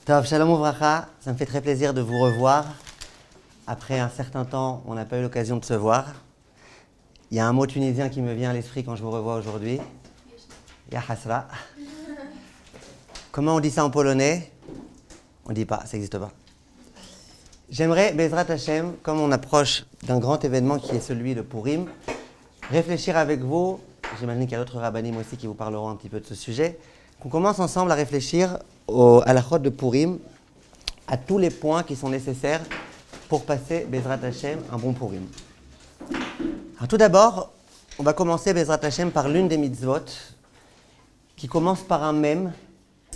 Tov, shalom uvracha, ça me fait très plaisir de vous revoir. Après un certain temps, on n'a pas eu l'occasion de se voir. Il y a un mot tunisien qui me vient à l'esprit quand je vous revois aujourd'hui. Ya hasra. Comment on dit ça en polonais? On ne dit pas, ça n'existe pas. J'aimerais, Bezrat Hashem, comme on approche d'un grand événement qui est celui de Purim, réfléchir avec vous, j'imagine qu'il y a d'autres rabbinim aussi qui vous parleront un petit peu de ce sujet, qu'on commence ensemble à réfléchir à la chôte de Purim, à tous les points qui sont nécessaires pour passer, Bezrat Hashem, un bon Purim. Alors tout d'abord, on va commencer, Bezrat Hashem, par l'une des mitzvot qui commence par un mème.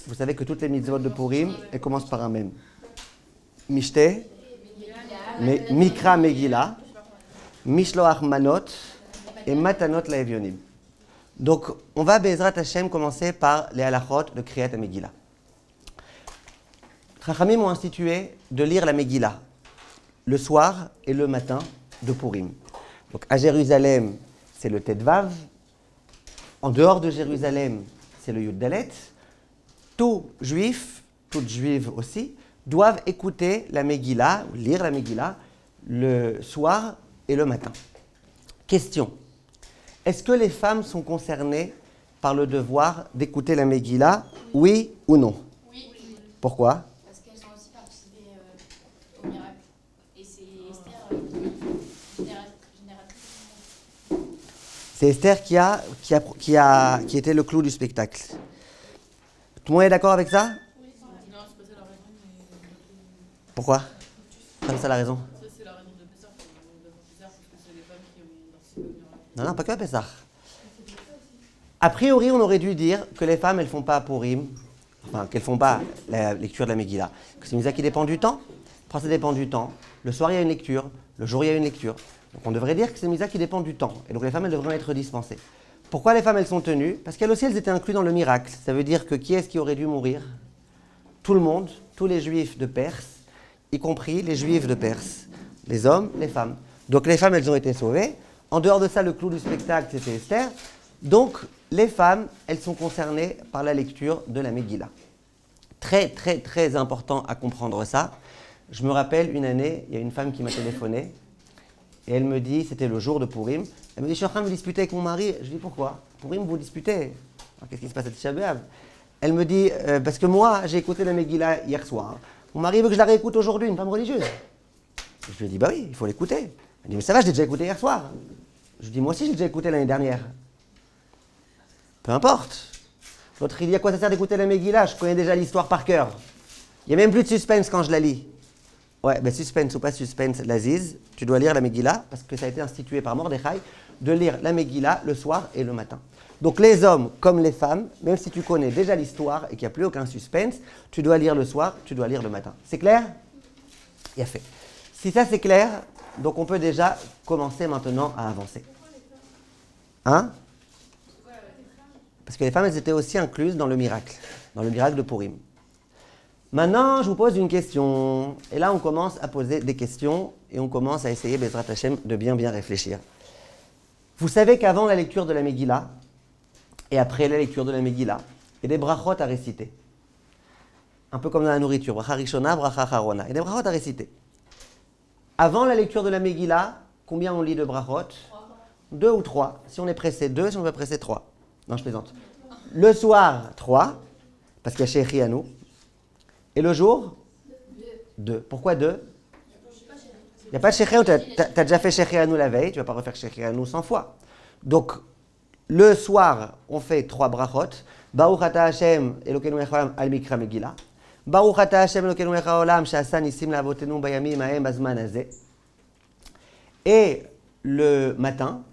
Vous savez que toutes les mitzvot de Purim, elles commencent par un mème. Mishte, Mikra Megillah, Mishloach Manot et Matanot Laevionim. Donc, on va, Bezrat Hashem, commencer par les halachot de Kriyat HaMegillah. Chachamim ont institué de lire la Megillah le soir et le matin de Purim. Donc, à Jérusalem, c'est le Tetvav. En dehors de Jérusalem, c'est le Yud Dalet. Tout juif, toute juive aussi, doivent écouter la Megillah, ou lire la Megillah, le soir et le matin. Question. Est-ce que les femmes sont concernées par le devoir d'écouter la Megillah, oui ou non? Oui. Pourquoi? Parce qu'elles ont aussi participé au miracle. Et c'est Esther, génératrice. C'est Esther qui était le clou du spectacle. Tout le monde est d'accord avec ça? Oui, non, c'est pas ça la raison, mais... Pourquoi? Comme ça la raison. Ça, c'est la raison de Pessah, parce que c'est les femmes qui ont participé au miracle. Non, pas que à Pessah. A priori, on aurait dû dire que les femmes, elles ne font pas Purim, enfin, qu'elles ne font pas la lecture de la Megillah. Que c'est une mitzvah qui dépend du temps. Après, ça dépend du temps. Le soir, il y a une lecture. Le jour, il y a une lecture. Donc, on devrait dire que c'est une mitzvah qui dépend du temps. Et donc, les femmes, elles devraient être dispensées. Pourquoi les femmes, elles sont tenues? Parce qu'elles aussi, elles étaient incluses dans le miracle. Ça veut dire que qui est-ce qui aurait dû mourir? Tout le monde, tous les juifs de Perse, y compris les juifs de Perse. Les hommes, les femmes. Donc, les femmes, elles ont été sauvées. En dehors de ça, le clou du spectacle, c'était Esther. Donc, les femmes, elles sont concernées par la lecture de la Megillah. Très, très, très important à comprendre ça. Je me rappelle une année, il y a une femme qui m'a téléphoné et elle me dit, c'était le jour de Purim, elle me dit, je suis en train de me disputer avec mon mari. Je dis, pourquoi? Purim, vous disputez. Qu'est-ce qui se passe à Tisha B'Av? Elle me dit, parce que moi, j'ai écouté la Megillah hier soir. Mon mari veut que je la réécoute aujourd'hui, une femme religieuse. Je lui ai dit, bah oui, il faut l'écouter. Elle dit, mais ça va, je l'ai déjà écouté hier soir. Je lui dis, moi aussi, j'ai déjà écouté l'année dernière. Peu importe. L'autre, il dit, à quoi ça sert d'écouter la Megillah? Je connais déjà l'histoire par cœur. Il n'y a même plus de suspense quand je la lis. Ouais, ben suspense ou pas suspense, l'Aziz, tu dois lire la Megillah, parce que ça a été institué par Mordechai, de lire la Megillah le soir et le matin. Donc les hommes comme les femmes, même si tu connais déjà l'histoire et qu'il n'y a plus aucun suspense, tu dois lire le soir, tu dois lire le matin. C'est clair? Il y a fait. Si ça c'est clair, donc on peut déjà commencer maintenant à avancer. Hein? Parce que les femmes, elles étaient aussi incluses dans le miracle de Purim. Maintenant, je vous pose une question. Et là, on commence à poser des questions et on commence à essayer, Bezrat Hashem, de bien réfléchir. Vous savez qu'avant la lecture de la Megillah et après la lecture de la Megillah, il y a des brachot à réciter. Un peu comme dans la nourriture. Bracha Rishona, Bracha Acharona. Il y a des brachot à réciter. Avant la lecture de la Megillah, combien on lit de brachot? 2 ou 3. Si on est pressé, 2. Si on est pressé, 3. Non, je plaisante. Le soir, 3. Parce qu'il y a Shechianu. Et le jour? 2. Pourquoi 2? Il n'y a pas de Shechianu. Tu as déjà fait Shechianu la veille. Tu ne vas pas refaire Shechianu 100 fois. Donc, le soir, on fait 3 brachot. Baruch ata Hashem Elokeinu melech haolam al mikra Megillah. Baruch ata Hashem Elokeinu melech haolam she'asa nisim la'avotenu bayamim hahem bazman hazeh. Et le matin,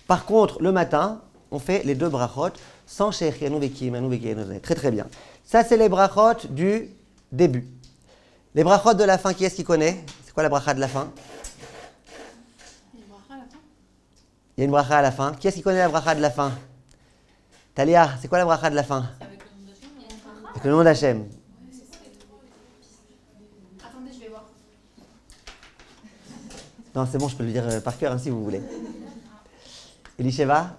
par contre, le matin, on fait les 2 brachot sans Shechianu vekiyemanu vekiyemanu. Très très bien. Ça, c'est les brachot du début. Les brachot de la fin, qui est-ce qui connaît? C'est quoi la bracha de la fin? Il y a une bracha à la fin. Qui est-ce qui connaît la bracha de la fin? Talia, c'est quoi la bracha de la fin? Avec le nom d'Hachem. Attendez, je vais voir. Non, c'est bon, je peux le dire par cœur hein, si vous voulez. Elisheva?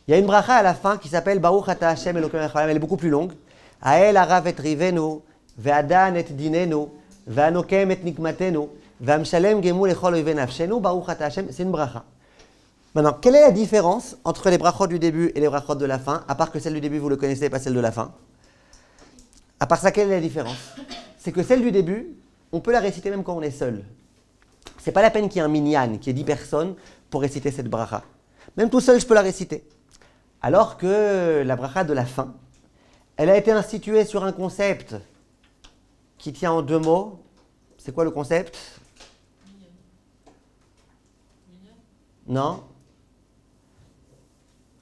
Il y a une bracha à la fin qui s'appelle Baruch Ata Hashem Elokeinu melech haolam. Elle est beaucoup plus longue. Hael harav et rivenu, ve'adan et dinenu, ve'anokem et nikmatenu, ve'amshalem gemu lechol oive nafshenu, Baruch Ata Hashem. C'est une bracha. Maintenant, quelle est la différence entre les brachot du début et les brachot de la fin, à part que celle du début, vous le connaissez, et pas celle de la fin? À part ça, quelle est la différence? C'est que celle du début, on peut la réciter même quand on est seul. C'est pas la peine qu'il y ait un minyan, qu'il y ait 10 personnes pour réciter cette bracha. Même tout seul, je peux la réciter. Alors que la bracha de la fin, elle a été instituée sur un concept qui tient en 2 mots. C'est quoi le concept? Non?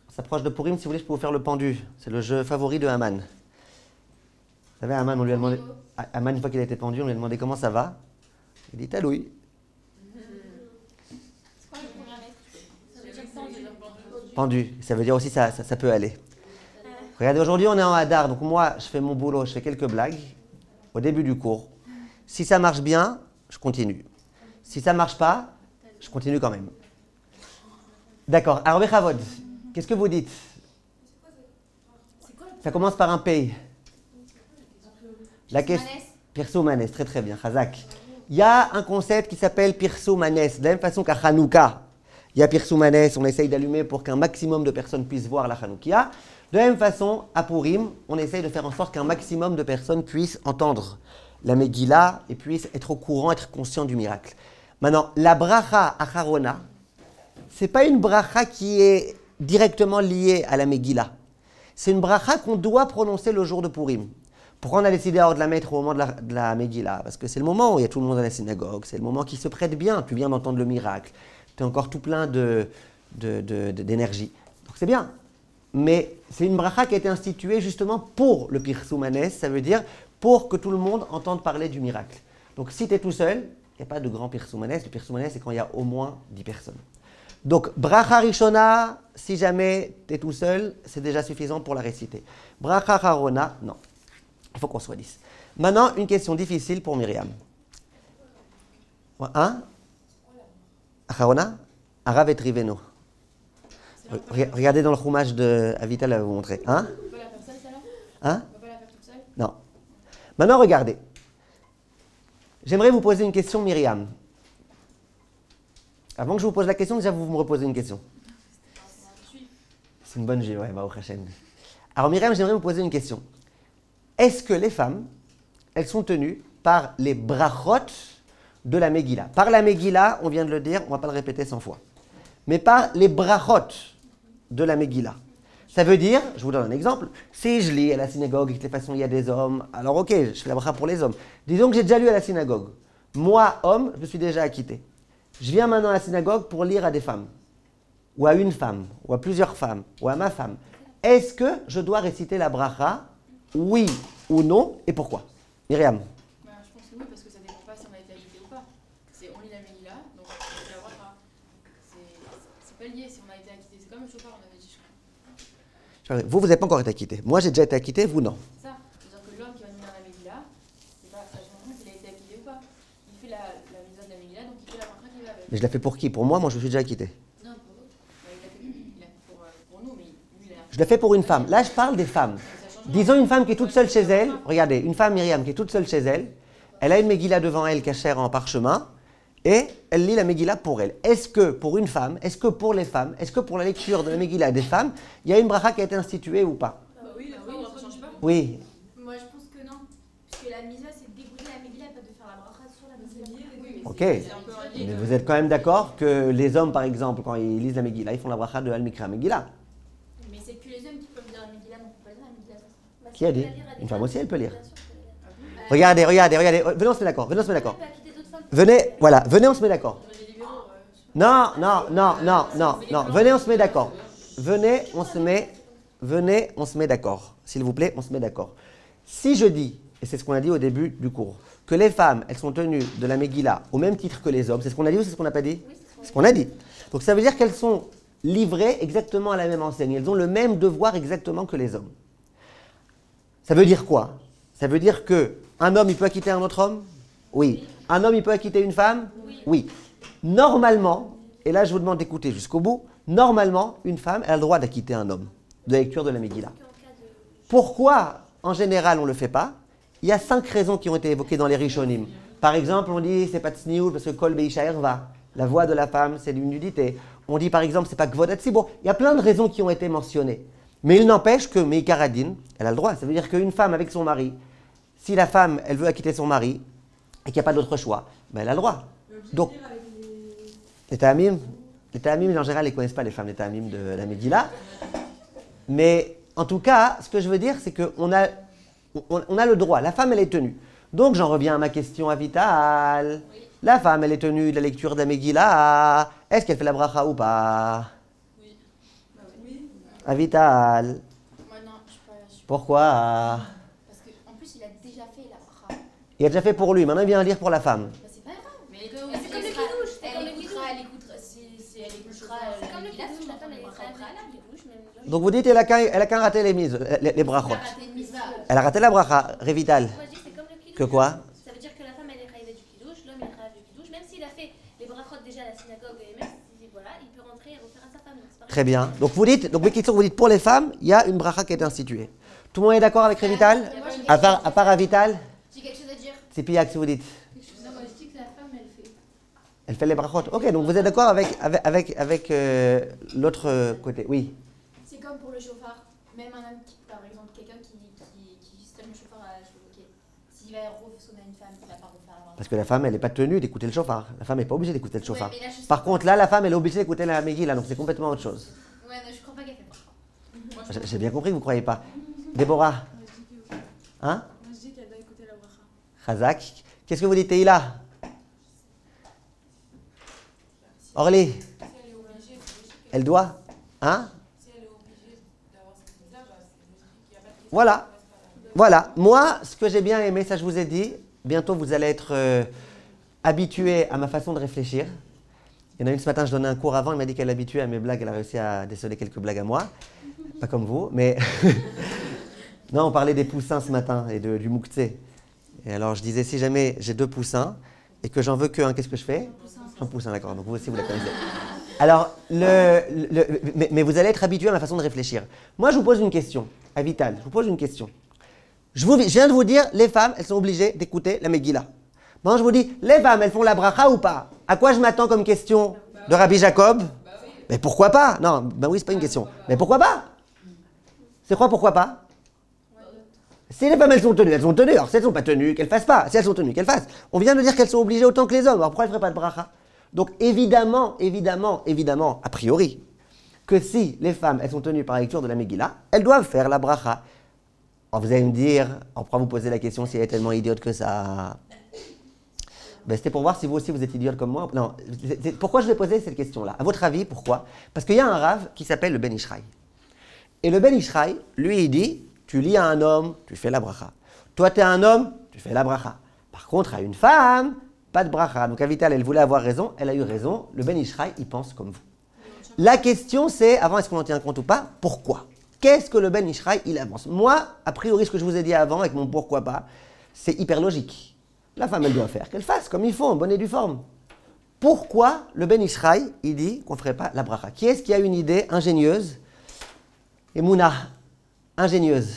On s'approche de Purim, si vous voulez, je peux vous faire le pendu. C'est le jeu favori de Haman. Vous savez, Haman, on lui a demandé... Haman, une fois qu'il a été pendu, on lui a demandé comment ça va. Il dit talouille. C'est quoi le premier lettre? Pendu, ça veut dire aussi ça peut aller. Regardez, aujourd'hui on est en Hadar, donc moi je fais mon boulot, je fais quelques blagues au début du cours. Si ça marche bien, je continue. Si ça ne marche pas, je continue quand même. D'accord, alors Bechavod, qu'est-ce que vous dites? Ça commence par un P. La question. Pirsoumanes, très très bien, Chazak. Il y a un concept qui s'appelle Pirsoumanes, de la même façon qu'à Hanouka. Il y a Pirsoumanes, on essaye d'allumer pour qu'un maximum de personnes puissent voir la Hanoukia. De la même façon, à Purim, on essaye de faire en sorte qu'un maximum de personnes puissent entendre la Megillah et puissent être au courant, être conscients du miracle. Maintenant, la bracha acharona, ce n'est pas une bracha qui est directement liée à la Megillah. C'est une bracha qu'on doit prononcer le jour de Purim. Pourquoi on a décidé alors de la mettre au moment de la Megillah? Parce que c'est le moment où il y a tout le monde à la synagogue, c'est le moment qui se prête bien, tu viens d'entendre le miracle, tu es encore tout plein d'énergie. Donc c'est bien. Mais c'est une bracha qui a été instituée justement pour le Pirsoumanes, ça veut dire pour que tout le monde entende parler du miracle. Donc si tu es tout seul, il n'y a pas de grand Pirsoumanes. Le Pirsoumanes, c'est quand il y a au moins 10 personnes. Donc bracha rishona, si jamais tu es tout seul, c'est déjà suffisant pour la réciter. Bracha harona, non. Il faut qu'on soit 10. Maintenant, une question difficile pour Myriam. Hein? Acharona? Arav et Riveno. Regardez dans le roumage de Avital, elle va vous montrer. Hein? On peut la faire seule, celle-là? Hein? On peut pas la faire toute seule? Non. Maintenant, regardez. J'aimerais vous poser une question, Myriam. Avant que je vous pose la question, déjà, vous me reposez une question. C'est une bonne jeu, ouais, Baruch Hashem. Alors, Myriam, j'aimerais vous poser une question. Est-ce que les femmes, elles sont tenues par les brachot de la Megillah? Par la Megillah, on vient de le dire, on ne va pas le répéter 100 fois. Mais par les brachot de la Megillah. Ça veut dire, je vous donne un exemple, si je lis à la synagogue et que de toute façon il y a des hommes, alors ok, je fais la bracha pour les hommes. Disons que j'ai déjà lu à la synagogue. Moi, homme, je me suis déjà acquitté. Je viens maintenant à la synagogue pour lire à des femmes, ou à une femme, ou à plusieurs femmes, ou à ma femme. Est-ce que je dois réciter la bracha? Oui ou non, et pourquoi? Myriam. Bah, je pense que oui, parce que ça dépend pas si on a été agité ou pas. On lit la Megillah, donc on la bracha. C'est pas lié si on a été acquitté. C'est comme le chauffeur, on avait dit, je crois. Vous n'avez pas encore été acquitté. Moi, j'ai déjà été acquitté, vous, non. Ça, c'est-à-dire que l'homme qui va lire la Megillah, c'est pas ça change rien s'il a été acquitté ou pas. Il fait la mitzvah de la Megillah, donc il fait la bracha qui va avec. Mais je la fais pour qui? Pour moi, je me suis déjà acquitté. Non, pour l'autre. Il a fait pour nous, mais lui, il a. Je la fais pour une femme. Là, je parle des femmes. Disons une femme qui est toute seule chez elle. Regardez, une femme, Myriam, qui est toute seule chez elle. Elle a une Megillah devant elle, cachère en parchemin. Et elle lit la Megillah pour elle. Est-ce que pour une femme, est-ce que pour les femmes, est-ce que pour la lecture de la Megillah des femmes, il y a une bracha qui a été instituée ou pas? Oui, ça change pas. Oui. Moi, je pense que non. Parce que la misa, c'est d'écouter la Megillah, pas de faire la bracha sur la Megillah. Oui, Ok. c'est un peu un lien. Mais vous êtes quand même d'accord que les hommes, par exemple, quand ils lisent la Megillah, ils font la bracha de Al-Mikra Megillah. Mais c'est que les hommes qui peuvent lire la Megillah, mais on peut pas lire la Megillah. Bah, Qui a si dit? on peut la lire à des Une femme femmes, aussi, elle peut lire. bien sûr qu'elle peut la lire. Regardez. Venez, on se met d'accord. On peut pas quitter d'autres femmes. Venez, voilà, venez, on se met d'accord. On est des libéraux, Non. Venez, on se met d'accord. Venez, on se met d'accord. S'il vous plaît, on se met d'accord. Si je dis, et c'est ce qu'on a dit au début du cours, que les femmes, elles sont tenues de la Megillah au même titre que les hommes, c'est ce qu'on a dit ou c'est ce qu'on n'a pas dit? Oui, C'est ce qu'on a dit. Donc ça veut dire qu'elles sont livrées exactement à la même enseigne. Elles ont le même devoir exactement que les hommes. Ça veut dire quoi? Ça veut dire qu'un homme, il peut acquitter un autre homme? Oui. Un homme, il peut acquitter une femme? Oui. Normalement, et là je vous demande d'écouter jusqu'au bout, Normalement, une femme, elle a le droit d'acquitter un homme de la lecture de la Megillah. Pourquoi, en général, on ne le fait pas? Il y a 5 raisons qui ont été évoquées dans les Rishonim. Par exemple, on dit c'est pas tsniout parce que kol beisha erva. La voix de la femme, c'est d'une nudité. On dit par exemple c'est pas kvod hatzibur. Il y a plein de raisons qui ont été mentionnées. Mais il n'empêche que Meikaradin, elle a le droit. Ça veut dire qu'une femme avec son mari, si la femme, elle veut acquitter son mari et qu'il n'y a pas d'autre choix, ben elle a le droit. Donc, les ta'amim, en général, ils ne connaissent pas les femmes, les ta'amim de la Megillah. Mais en tout cas, ce que je veux dire, c'est qu'on a, on a le droit. La femme, elle est tenue. Donc, j'en reviens à ma question à Vital. Oui. La femme, elle est tenue de la lecture de la Megillah. Est-ce qu'elle fait la bracha ou pas? Oui. Bah oui. À Vital. Moi, non, je suis pas là. Pourquoi? Parce qu'en plus, il a déjà fait la bracha. Il a déjà fait pour lui. Maintenant, il vient lire pour la femme. Bah, c'est pas grave. Mais c'est comme le kidouche. Elle écoutera, si elle écoutera. C'est comme le kidouche, la femme, elle est préalable, le kidouche, même. Donc, vous dites, elle a qu'un raté les mises, les brachot. Elle a raté la bracha, Révital. Moi, je dis, c'est comme le kidouche. Que quoi? Ça veut dire que la femme, elle est raïvée du kidouche, l'homme est raïvé du kidouche. Même s'il a fait les brachot déjà à la synagogue, et même si, voilà, il peut rentrer et refaire à sa femme. Très bien. Donc, vous dites, vous dites pour les femmes, il y a une bracha qui est instituée. Tout le monde est d'accord avec Révital? À part Révital? J'ai quelque chose à dire. C'est Pillac, si vous dites. Non, moi je dis que la femme, elle fait. Elle fait les brachot. Ok, donc vous êtes d'accord avec l'autre côté? Oui. C'est comme pour le chauffard. Même un homme, par exemple, quelqu'un qui sonne le chauffard à ok. S'il va sonner à une femme, il va pas refaire la bracha. Parce que la femme, elle n'est pas tenue d'écouter le chauffard. La femme n'est pas obligée d'écouter le chauffard. Ouais, Par contre, là, la femme, elle est obligée d'écouter la Megillah, donc c'est complètement autre chose. Ouais, non, je crois pas qu'elle fait bracha. J'ai bien compris que vous ne croyez pas. Déborah? Moi je dis que oui. Hein? Moi je dis qu'elle doit écouter la bracha. Khazak? Qu'est-ce que vous dites, Teïla? Orly? Si elle est obligée, c'est logique. Elle doit? Hein? Si elle est obligée d'avoir cette mise-là, bah, c'est logique. Il n'y a pas de question. Voilà. Voilà. Moi, ce que j'ai bien aimé, ça je vous ai dit, bientôt vous allez être habitués à ma façon de réfléchir. Il y en a une ce matin, je donnais un cours avant, il m'a dit qu'elle est habituée à mes blagues, elle a réussi à déceler quelques blagues à moi. Pas comme vous, mais... Non, on parlait des poussins ce matin et du mouktsé. Et alors je disais, si jamais j'ai 2 poussins et que j'en veux qu'un, qu'est-ce que je fais? Un poussin, d'accord, donc vous aussi vous la connaissez. Alors, mais vous allez être habitués à ma façon de réfléchir. Moi, je vous pose une question, à Vital, je vous pose une question. Je viens de vous dire, les femmes, elles sont obligées d'écouter la Megillah. Maintenant, je vous dis, les femmes, elles font la bracha ou pas? À quoi je m'attends comme question de Rabbi Jacob? Mais pourquoi pas? Non, ben oui, c'est pas une question. Mais pourquoi pas? C'est quoi, pourquoi pas? Si les femmes, elles sont tenues, elles sont tenues. Alors, si elles ne sont pas tenues, qu'elles ne fassent pas. Si elles sont tenues, qu'elles fassent. On vient de dire qu'elles sont obligées autant que les hommes. Alors, pourquoi elles ne feraient pas de bracha? Donc, évidemment, a priori, que si les femmes, elles sont tenues par la lecture de la Megillah, elles doivent faire la bracha. Alors, vous allez me dire, on pourra vous poser la question si elle est tellement idiote que ça. Ben, c'était pour voir si vous aussi vous êtes idiote comme moi. Non, pourquoi je vais poser cette question-là? À votre avis, pourquoi? Parce qu'il y a un rave qui s'appelle le Ben Ishraï. Et le Ben Ishraï, lui, il dit, tu lis à un homme, tu fais la bracha. Toi, tu es un homme, tu fais la bracha. Par contre, à une femme, pas de bracha. Donc, Avital, elle voulait avoir raison, elle a eu raison. Le Ben Ishraï, il pense comme vous. La question, c'est, avant, est-ce qu'on en tient compte ou pas? Pourquoi? Qu'est-ce que le Ben Ishraï, il avance? Moi, a priori, ce que je vous ai dit avant, avec mon pourquoi pas, c'est hyper logique. La femme, elle doit faire qu'elle fasse comme il faut, en bonne et due forme. Pourquoi le Ben Ishraï, il dit qu'on ne ferait pas la bracha? Qui est-ce qui a une idée ingénieuse? Et Mouna, ingénieuse.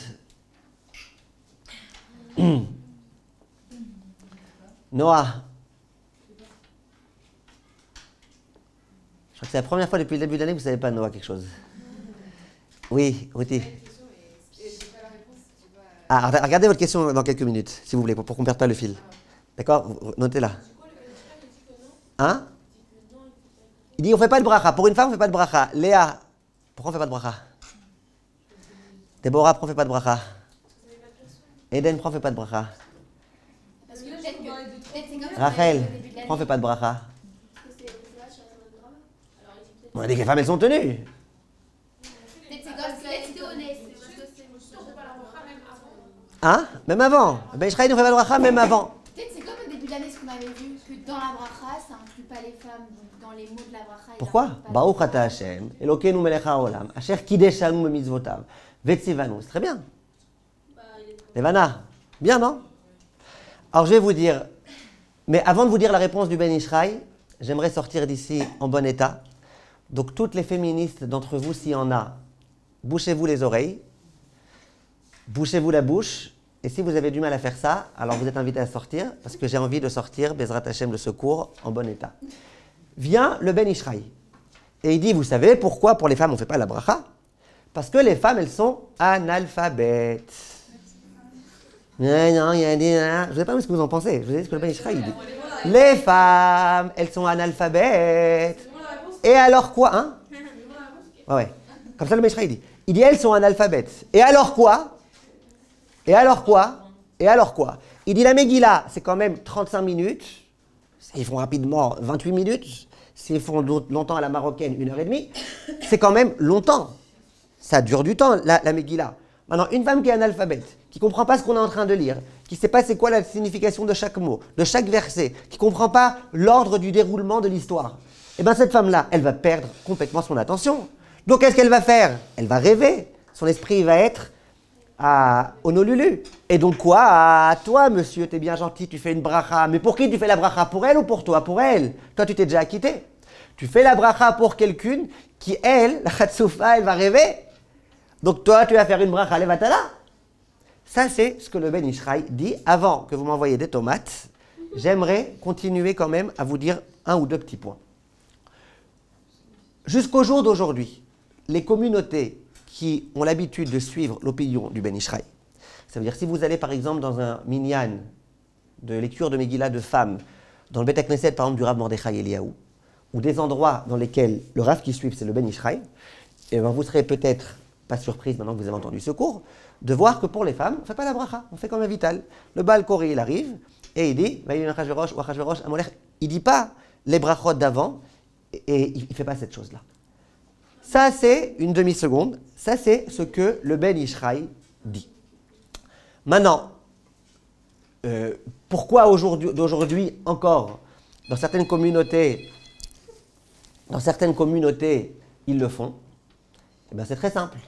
Noah. Je crois que c'est la première fois depuis le début de l'année que vous ne savez pas, Noah, quelque chose. Oui, Ruthie. Ah, regardez votre question dans quelques minutes, si vous voulez, pour qu'on ne perde pas le fil. D'accord? Notez-la. Hein? Il dit on ne fait pas de bracha. Pour une femme, on ne fait pas de bracha. Léa, pourquoi on ne fait pas de bracha? Déborah, pourquoi on ne fait pas de bracha? Eden, pourquoi on ne fait pas de bracha? Parce que peut-être c'est comme Rachel, pourquoi on ne fait pas de bracha? On a dit que les femmes, elles sont tenues. Peut-être c'est comme C'était honnête. Hein? Même avant. Ben Ishraï ne fait pas de bracha, même avant. Peut-être c'est comme au début de l'année ce qu'on avait vu, que dans la bracha, ça inclut pas les femmes, donc dans les mots de la bracha. Pourquoi? Baruch ata Hashem, Elokeinu melech haolam, asher kideshanu bemitzvotav, vetzivanu. C'est très bien. Levana. Bien, non? Alors je vais vous dire, mais avant de vous dire la réponse du Ben Ishraï, j'aimerais sortir d'ici en bon état Donc toutes les féministes d'entre vous, s'il y en a, bouchez-vous les oreilles, bouchez-vous la bouche, et si vous avez du mal à faire ça, alors vous êtes invité à sortir, parce que j'ai envie de sortir, Bezrat Hashem, le secours, en bon état. Vient le Ben Ishraï, et il dit, vous savez pourquoi pour les femmes on ne fait pas la bracha? Parce que les femmes, elles sont analphabètes. Non, il y a des... Je ne sais pas ce que vous en pensez, je vous dis ce que le Ben Ishraï dit. Les femmes, elles sont analphabètes. Et alors quoi, hein? Ouais. Comme ça, le Ben Ishraï dit. Il dit, elles sont analphabètes. Et alors quoi? Et alors quoi? Et alors quoi? Il dit, la Megillah, c'est quand même 35 minutes. S'ils font rapidement 28 minutes. S'ils font longtemps à la marocaine, 1h30. C'est quand même longtemps. Ça dure du temps, la Megillah. Maintenant, une femme qui est analphabète, qui ne comprend pas ce qu'on est en train de lire, qui ne sait pas c'est quoi la signification de chaque mot, de chaque verset, qui ne comprend pas l'ordre du déroulement de l'histoire, eh bien cette femme-là, elle va perdre complètement son attention. Donc qu'est-ce qu'elle va faire? Elle va rêver. Son esprit va être à Honolulu. Et donc quoi? Ah, toi, monsieur, t'es bien gentil, tu fais une bracha. Mais pour qui tu fais la bracha? Pour elle ou pour toi? Pour elle. Toi, tu t'es déjà acquitté. Tu fais la bracha pour quelqu'une qui, elle, la Chatsoufa, elle va rêver. Donc toi, tu vas faire une bracha levatala. Ça, c'est ce que le Ben Ishraï dit. Avant que vous m'envoyiez des tomates, j'aimerais continuer quand même à vous dire un ou deux petits points. Jusqu'au jour d'aujourd'hui, les communautés qui ont l'habitude de suivre l'opinion du Ben Ishraï, ça veut dire si vous allez par exemple dans un minyan de lecture de Megillah de femmes, dans le Bet HaKnesset par exemple du Rav Mordechai Eliyahu, ou des endroits dans lesquels le Rav qui suit c'est le Ben Ishraï, et ben vous serez peut-être pas surprise maintenant que vous avez entendu ce cours, de voir que pour les femmes, on ne fait pas la bracha, on fait comme un vital. Le Baal Kori, il arrive et il dit, il ne dit pas les brachot d'avant et il ne fait pas cette chose-là. Ça, c'est une demi-seconde. Ça, c'est ce que le Ben Ishraï dit. Maintenant, pourquoi d'aujourd'hui encore, dans certaines communautés, ils le font? Eh bien, c'est très simple.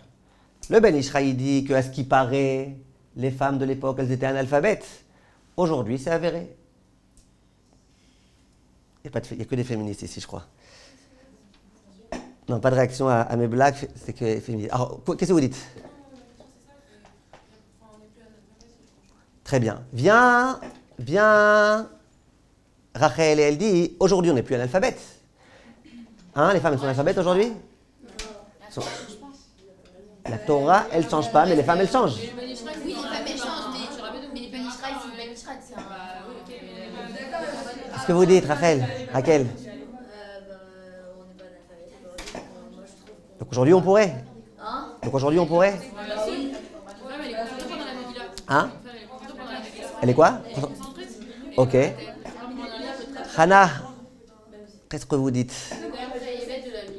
Le Ben Ishraï dit qu'à ce qui paraît, les femmes de l'époque, elles étaient analphabètes. Aujourd'hui, c'est avéré. Il n'y a que des féministes ici, je crois. Non, pas de réaction à mes blagues, c'est que féministes. Alors, qu'est-ce que vous dites? Très bien. Viens, Rachel, et elle dit, aujourd'hui, on n'est plus analphabètes. Hein, les femmes, elles sont analphabètes aujourd'hui? La Torah, elle ne change pas, mais les femmes, elles changent. Oui, les femmes elles changent, mais les Ben Ishraï, c'est le Ben Ishraï, c'est un... Qu'est-ce que vous dites, Rachel? Raquel? Donc aujourd'hui, on pourrait. Donc aujourd'hui, on pourrait. Hein? Elle est quoi? Ok. Hana, qu'est-ce que vous dites?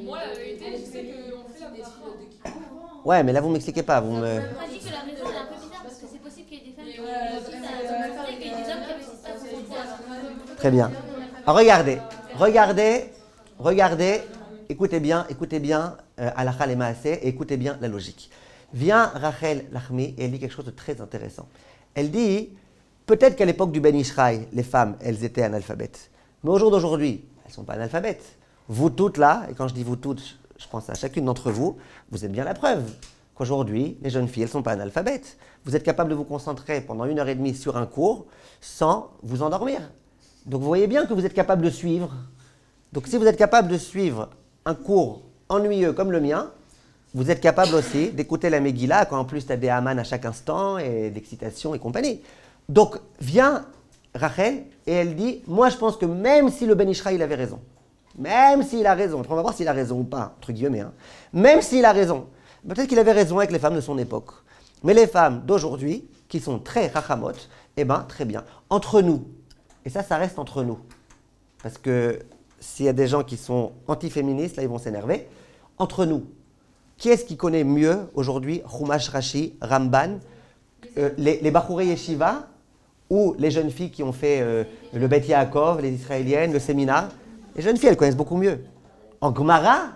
Moi, la vérité, je sais qu'on fait la bracha de Kippour. Ouais, mais là, vous ne m'expliquez pas. Vous me... Moi, je dis que la raison est un peu bizarre parce que c'est possible qu'il y ait des femmes qui réussissent à qu'il y ait des hommes qui réussissent pas à se faire. Très bien. Alors, regardez, écoutez bien, Halakha le Maaseh, et écoutez bien la logique. Vient Rachel Lachmi et elle dit quelque chose de très intéressant. Elle dit, peut-être qu'à l'époque du Ben Ishraï, les femmes, elles étaient analphabètes. Mais au jour d'aujourd'hui, elles ne sont pas analphabètes. Vous toutes là, et quand je dis vous toutes, je pense à chacune d'entre vous, vous êtes bien la preuve qu'aujourd'hui, les jeunes filles, elles ne sont pas analphabètes. Vous êtes capable de vous concentrer pendant 1h30 sur un cours sans vous endormir. Donc vous voyez bien que vous êtes capable de suivre. Donc si vous êtes capable de suivre un cours ennuyeux comme le mien, vous êtes capable aussi d'écouter la Megillah quand en plus tu as des Haman à chaque instant et d'excitation et compagnie. Donc vient Rachel et elle dit, moi je pense que même si le Ben Ishraï il avait raison, même s'il a raison, on va voir s'il a raison ou pas, entre guillemets, hein, même s'il a raison, peut-être qu'il avait raison avec les femmes de son époque, mais les femmes d'aujourd'hui, qui sont très rachamot, eh bien très bien, entre nous, et ça reste entre nous, parce que s'il y a des gens qui sont anti-féministes, là ils vont s'énerver, entre nous, qui est-ce qui connaît mieux aujourd'hui Chumash Rashi, Ramban, les Bachourei Yeshiva ou les jeunes filles qui ont fait le Bet Yaakov, les Israéliennes, le séminaire? Les jeunes filles, elles connaissent beaucoup mieux. En Gemara,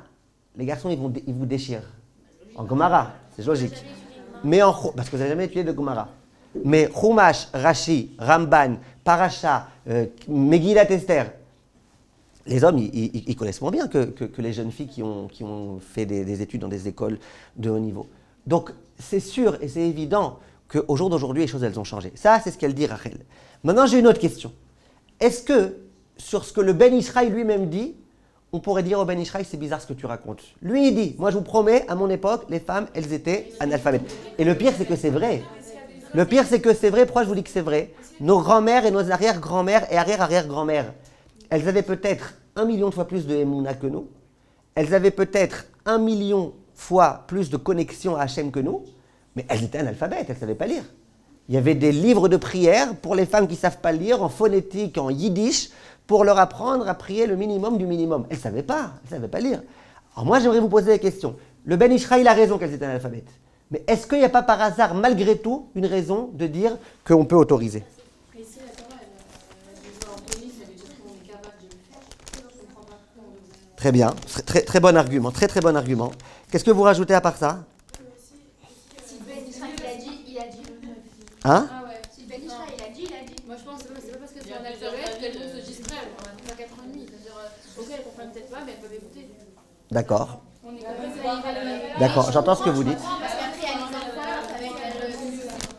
les garçons, ils vous déchirent. En Gemara, c'est logique. Mais parce que vous n'avez jamais étudié de Gemara. Mais Chumash, Rashi, Ramban, Parasha, Megillat Esther, les hommes, ils connaissent moins bien que les jeunes filles qui ont fait des études dans des écoles de haut niveau. Donc, c'est sûr et c'est évident qu'au jour d'aujourd'hui, les choses, elles ont changé. Ça, c'est ce qu'elle dit, Rachel. Maintenant, j'ai une autre question. Est-ce que, sur ce que le Ben Ishraï lui-même dit, on pourrait dire au Ben Ishraï, c'est bizarre ce que tu racontes. Lui, il dit, moi, je vous promets, à mon époque, les femmes, elles étaient analphabètes. Et le pire, c'est que c'est vrai. Le pire, c'est que c'est vrai. Pourquoi je vous dis que c'est vrai? Nos grands-mères et nos arrière-grand-mères et arrière-arrière-grand-mères, elles avaient peut-être 1 million de fois plus de Emouna que nous. Elles avaient peut-être 1 million fois plus de connexion à Hachem que nous. Mais elles étaient analphabètes, elles ne savaient pas lire. Il y avait des livres de prière pour les femmes qui ne savent pas lire, en phonétique, en yiddish, pour leur apprendre à prier le minimum du minimum. Elles ne savaient pas lire. Alors moi, j'aimerais vous poser la question. Le Ben Ishraï, il a raison qu'elles étaient analphabètes. Mais est-ce qu'il n'y a pas par hasard, malgré tout, une raison de dire qu'on peut autoriser? Mais si la Torah, elle dit en police, elle veut dire qu'on est capable de le faire. Je ne comprends pas pourquoi on devrait. Très bien, très bon argument, très bon argument. Qu'est-ce que vous rajoutez à part ça? Si Ben Ishraï, il a dit. Hein? Ah ouais. Si Ben Ishraï, il a dit. Moi je pense que c'est pas parce qu'elles sont analphabètes qu'elles vont se distraire. On a 4 ans et demi. C'est-à-dire, ok, elles comprennent peut-être pas, mais elles peuvent écouter. D'accord, On est capable d'accord, j'entends ce que vous dites. Parce qu'après, il y a les enfants avec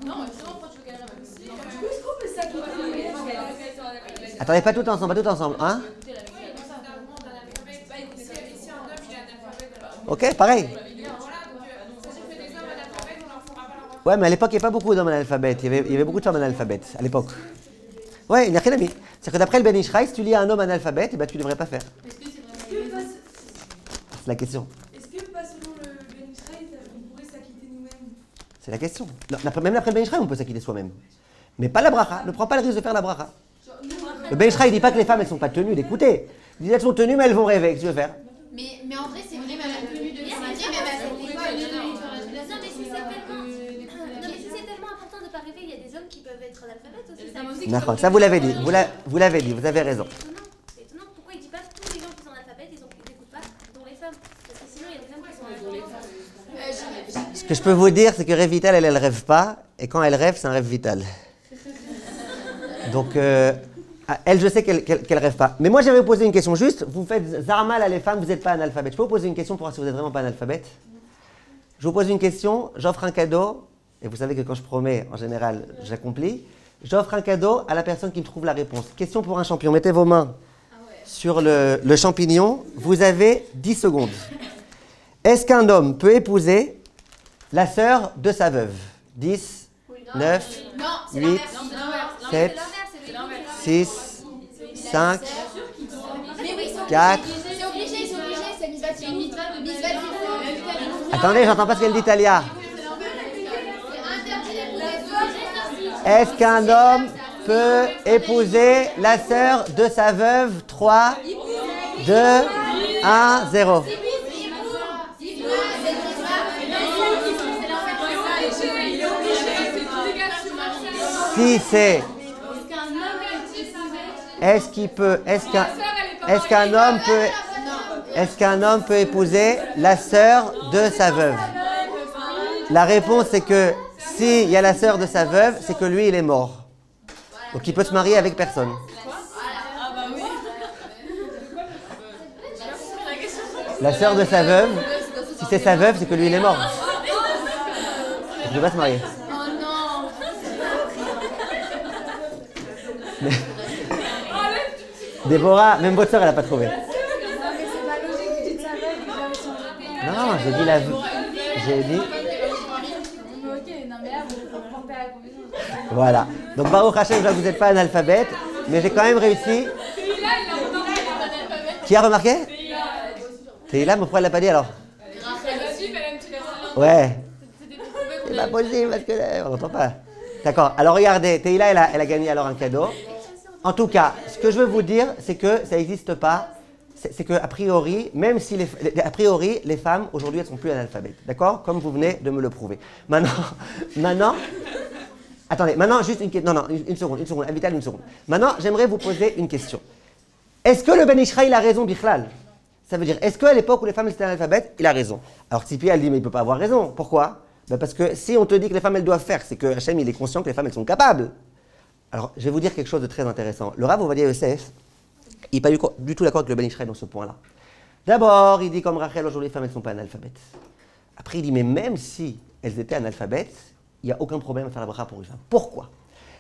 Non, mais justement, pourquoi tu veux qu'elles rêvent? Attendez, pas tout ensemble, hein? Ok, pareil. Ouais, mais à l'époque, il n'y avait pas beaucoup d'hommes analphabètes. Il y avait beaucoup de femmes analphabètes, à l'époque. Ouais, il n'y a rien à dire. C'est que d'après le Ben Ishraï, si tu lis à un homme analphabète, eh ben, tu ne devrais pas faire. C'est la question. Est-ce que, pas selon le Ben Ishraï, on pourrait s'acquitter nous-mêmes? C'est la question. Non, même après le Ben Ishraï, on peut s'acquitter soi-même. Mais pas la bracha. Ne prends pas le risque de faire la bracha. Le Ben Ishraï ne dit pas que les femmes, elles ne sont pas tenues d'écouter. Il dit qu'elles sont tenues, mais elles vont rêver. Qu'est-ce que tu veux faire? Mais en vrai, c'est vrai, la tenue de samedi, même à cette époque. Non, mais si c'est tellement important de ne pas rêver, il y a des hommes qui peuvent être analphabètes aussi. D'accord, ça vous l'avez dit. Vous l'avez dit, vous avez raison. C'est étonnant. Pourquoi il ne dit pas tous les gens qui sont analphabètes, ils n'écoutent pas, dont les femmes? Parce que sinon, il y a des hommes qui sont analphabètes. Ce que je peux vous dire, c'est que Rêve Vital, elle ne rêve pas. Et quand elle rêve, c'est un rêve vital. Donc, elle, je sais qu'elle rêve pas. Mais moi, j'aimerais vous poser une question. Juste, vous faites zarmal à les femmes, vous n'êtes pas analphabète. Je peux vous poser une question pour voir si vous n'êtes vraiment pas analphabète? Je vous pose une question, j'offre un cadeau. Et vous savez que quand je promets, en général, j'accomplis. J'offre un cadeau à la personne qui me trouve la réponse. Question pour un champion. Mettez vos mains sur le champignon. Vous avez 10 secondes. Est-ce qu'un homme peut épouser la sœur de sa veuve? 10, 9, 8, 7, 6, 5, 4. C'est obligé, c'est Misvati. Attendez, j'entends pas ce qu'elle dit, Talia. Est-ce qu'un homme peut épouser la sœur de sa veuve? 3, 2, 1, 0. Si c'est... Est-ce qu'un homme peut épouser la sœur de sa veuve? La réponse c'est que s'il y a la sœur de sa veuve, c'est que lui il est mort. Donc il peut se marier avec personne. La sœur de sa veuve, si c'est sa veuve, c'est que lui il est mort. Il ne peut pas se marier. Mais... Déborah, même votre sœur, elle n'a pas trouvé. Non, j'ai dit la... J'ai dit... Voilà. Donc Baruch Hashem, je vois que vous n'êtes pas analphabète, mais j'ai quand même réussi. Qui a remarqué? Teila, mais pourquoi elle l'a pas dit alors? Ouais. C'est pas possible parce que on n'entend pas. D'accord. Alors regardez, Teila, elle a gagné alors un cadeau. En tout cas, ce que je veux vous dire, c'est que ça n'existe pas. C'est que a priori, même si a priori, les femmes aujourd'hui, elles sont plus analphabètes. D'accord? Comme vous venez de me le prouver. Maintenant. Attendez, maintenant, juste une question. Non, une seconde, Avital, une seconde. Maintenant, j'aimerais vous poser une question. Est-ce que le Ben Ishraï, il a raison, Bichlal? Ça veut dire, est-ce qu'à l'époque où les femmes étaient analphabètes, il a raison? Alors, Tzipi, elle dit, mais il ne peut pas avoir raison. Pourquoi? Ben parce que si on te dit que les femmes, elles doivent faire, c'est que Hachem, il est conscient que les femmes, elles sont capables. Alors, je vais vous dire quelque chose de très intéressant. Le Rav Ovadia Yosef, Il n'est pas du tout d'accord avec le Ben Ishraï dans ce point-là. D'abord, il dit comme Rachel, aujourd'hui les femmes elles ne sont pas analphabètes. Après, il dit mais même si elles étaient analphabètes, il n'y a aucun problème à faire la bracha pour une femme. Pourquoi?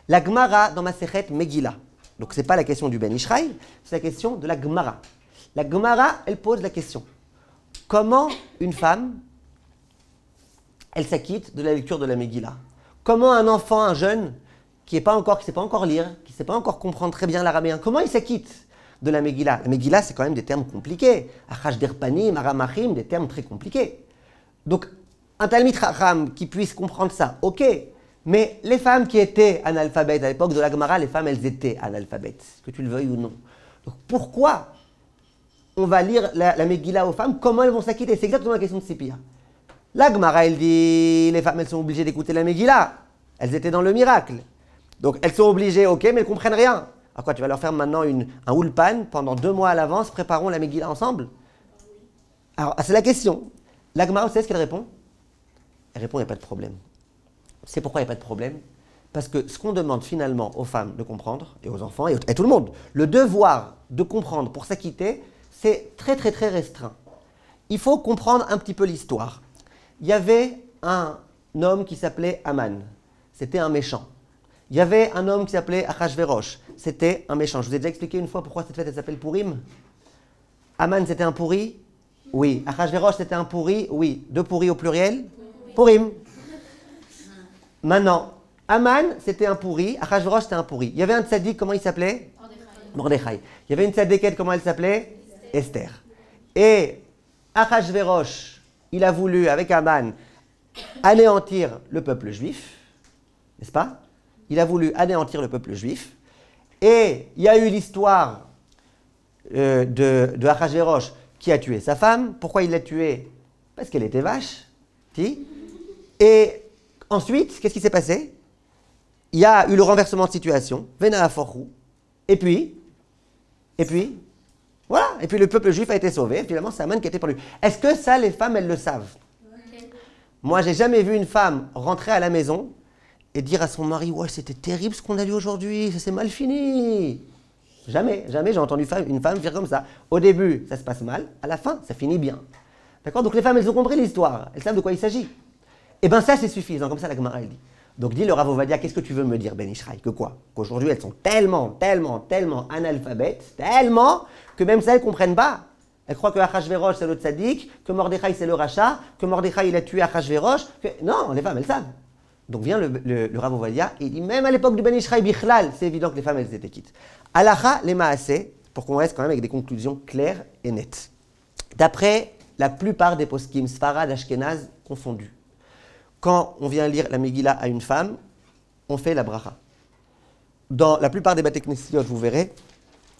La Gemara dans Masechet Megillah. Donc ce n'est pas la question du Ben Ishraï, c'est la question de la Gemara. La Gemara, elle pose la question. Comment une femme, elle s'acquitte de la lecture de la Megillah? Comment un enfant, un jeune, qui ne sait pas encore lire, qui ne sait pas encore comprendre très bien l'araméen, comment il s'acquitte de la Megillah? La Megillah, c'est quand même des termes compliqués. Achash derpanim, aramachim, des termes très compliqués. Donc, un Talmid Chacham qui puisse comprendre ça, ok. Mais les femmes qui étaient analphabètes, à l'époque de la Gemara, les femmes, elles étaient analphabètes, que tu le veuilles ou non. Donc, pourquoi on va lire la Megillah aux femmes? Comment elles vont s'acquitter? C'est exactement la question de Sipia. La Gemara, elle dit, les femmes, elles sont obligées d'écouter la Megillah. Elles étaient dans le miracle. Donc, elles sont obligées, ok, mais elles ne comprennent rien. Alors quoi, tu vas leur faire maintenant un ulpan pendant 2 mois à l'avance, préparons la Megillah ensemble? Alors, c'est la question. La Gemara, vous savez ce qu'elle répond? Elle répond, il n'y a pas de problème. C'est pourquoi il n'y a pas de problème? Parce que ce qu'on demande finalement aux femmes de comprendre, et aux enfants, et à tout le monde, le devoir de comprendre pour s'acquitter, c'est très très très restreint. Il faut comprendre un petit peu l'histoire. Il y avait un homme qui s'appelait Aman. C'était un méchant. Il y avait un homme qui s'appelait Achashverosh. C'était un méchant. Je vous ai déjà expliqué une fois pourquoi cette fête elle s'appelle Purim. Aman, c'était un pourri? Oui. Achashverosh, c'était un pourri? Oui. 2 pourris au pluriel? Oui. Purim. Maintenant, Aman, c'était un pourri. Achashverosh, c'était un pourri. Il y avait un tzaddik, comment il s'appelait? Mordechai. Il y avait une tzaddikette, comment elle s'appelait? Esther. Et Achashverosh, il a voulu, avec Aman, anéantir le peuple juif. N'est-ce pas? Il a voulu anéantir le peuple juif. Et il y a eu l'histoire de Achashverosh qui a tué sa femme. Pourquoi il l'a tuée? Parce qu'elle était vache. Et ensuite, qu'est-ce qui s'est passé? Il y a eu le renversement de situation. Vena Aforou. Et puis, voilà. Et puis le peuple juif a été sauvé. Finalement, c'est Aman qui a été pendu. Est-ce que ça, les femmes, elles le savent? Okay. Moi, j'ai jamais vu une femme rentrer à la maison et dire à son mari, ouais, c'était terrible ce qu'on a lu aujourd'hui, ça s'est mal fini. Jamais j'ai entendu une femme dire comme ça. Au début, ça se passe mal, à la fin, ça finit bien. D'accord? Donc les femmes, elles ont compris l'histoire, elles savent de quoi il s'agit. Et bien ça, c'est suffisant, comme ça la Gemara, elle dit. Donc dit le Rav Ovadia, qu'est-ce que tu veux me dire, Ben Ishraï? Que quoi? Qu'aujourd'hui, elles sont tellement analphabètes, tellement, que même ça, elles ne comprennent pas. Elles croient que Achashverosh, c'est le tzaddik, que Mordechai, c'est le rachat, que Mordechai, il a tué Achashverosh. Non, les femmes, elles savent. Donc vient le Rav Ovadia, et il dit, même à l'époque du Ben Ishraï Bichlal, c'est évident que les femmes, elles étaient quittes. Alacha, les maaseh, pour qu'on reste quand même avec des conclusions claires et nettes. D'après la plupart des poskim, Sfarad, Ashkenaz, confondus, quand on vient lire la Megillah à une femme, on fait la bracha. Dans la plupart des Bate Knesiot, vous verrez,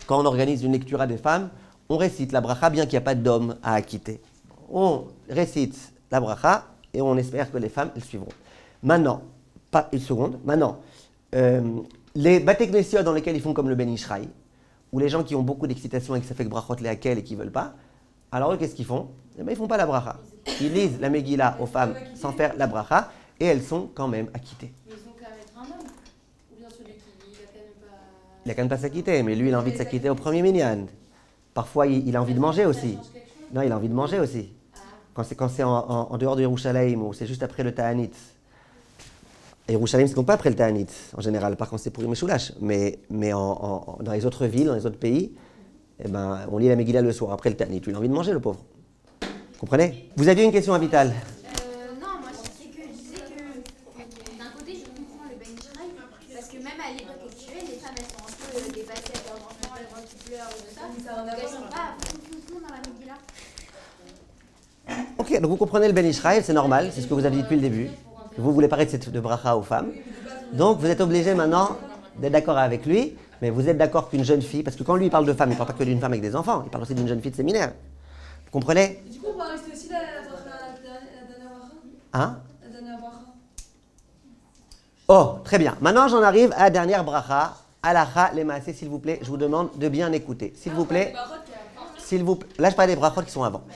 quand on organise une lecture à des femmes, on récite la bracha, bien qu'il n'y a pas d'homme à acquitter. On récite la bracha et on espère que les femmes, elles suivront. Maintenant, pas une seconde, maintenant, les Bate Knesiot dans lesquels ils font comme le Ben Ishraï, ou les gens qui ont beaucoup d'excitation et que ça fait que brachot les hakel et qui ne veulent pas, alors eux, qu'est-ce qu'ils font? Eh bien, ils ne font pas la bracha. Ils lisent la Megillah aux femmes sans faire la bracha et elles sont quand même acquittées. Mais ils ont qu'à mettre un homme. Ou bien celui qui il a quand même pas. Il n'a qu'à ne pas s'acquitter, mais lui, il a envie de s'acquitter au premier minyan. Parfois, il a envie de manger aussi. Non, il a envie de manger aussi. Quand c'est en dehors de Yerushalayim ou c'est juste après le Ta'anit. Et Yerushalayim, c'est donc pas après le Ta'anit, en général, par contre, c'est pour Meshulash. Mais dans les autres villes, dans les autres pays, eh ben, on lit la Megillah le soir après le Ta'anit. Il a envie de manger, le pauvre. Vous comprenez? Vous aviez une question à Vital? Non, moi c'est que je disais que d'un côté je comprends le Ben Ishraï parce que même à l'époque actuelle, les femmes elles sont un peu dépassées avec leurs enfants, elles vont qui pleurent et tout ça. Donc elles sont pas tout dans la Megillah. Ok, donc vous comprenez le Ben Ishraï, c'est normal, c'est ce que vous avez dit depuis le début. Vous voulez parler de bracha aux femmes. Donc vous êtes obligé maintenant d'être d'accord avec lui, mais vous êtes d'accord qu'une jeune fille, parce que quand lui il parle de femme, il ne parle pas que d'une femme avec des enfants, il parle aussi d'une jeune fille de séminaire. Vous comprenez? Et du coup, on va rester aussi la dernière bracha. Hein? La dernière bracha. Oh, très bien. Maintenant, j'en arrive à la dernière bracha. Alacha, les maaseh, s'il vous plaît, je vous demande de bien écouter. S'il vous plaît. Là, je parle des brachot qui sont avant.